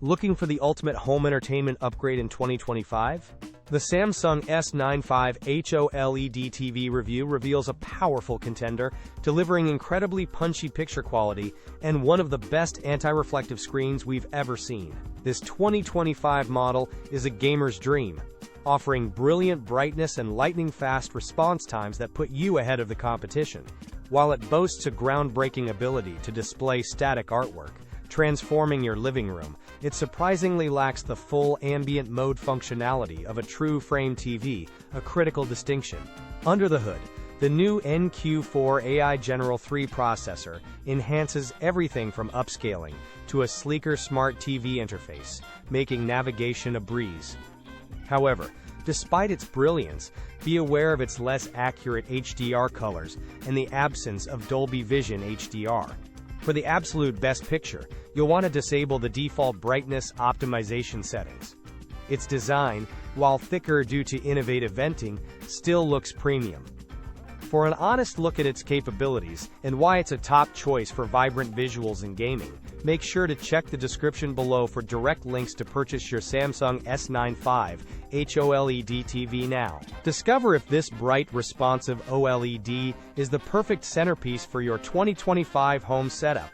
Looking for the ultimate home entertainment upgrade in 2025? The Samsung S95H OLED TV review reveals a powerful contender, delivering incredibly punchy picture quality and one of the best anti-reflective screens we've ever seen. This 2025 model is a gamer's dream, offering brilliant brightness and lightning-fast response times that put you ahead of the competition. While it boasts a groundbreaking ability to display static artwork, transforming your living room, it surprisingly lacks the full ambient mode functionality of a true frame TV, a critical distinction. Under the hood, the new NQ4 AI General 3 processor enhances everything from upscaling to a sleeker smart TV interface, making navigation a breeze. However, despite its brilliance, be aware of its less accurate HDR colors and the absence of Dolby Vision HDR. For the absolute best picture, you'll want to disable the default brightness optimization settings. Its design, while thicker due to innovative venting, still looks premium. For an honest look at its capabilities and why it's a top choice for vibrant visuals and gaming, make sure to check the description below for direct links to purchase your Samsung S95H OLED TV now. Discover if this bright, responsive OLED is the perfect centerpiece for your 2025 home setup.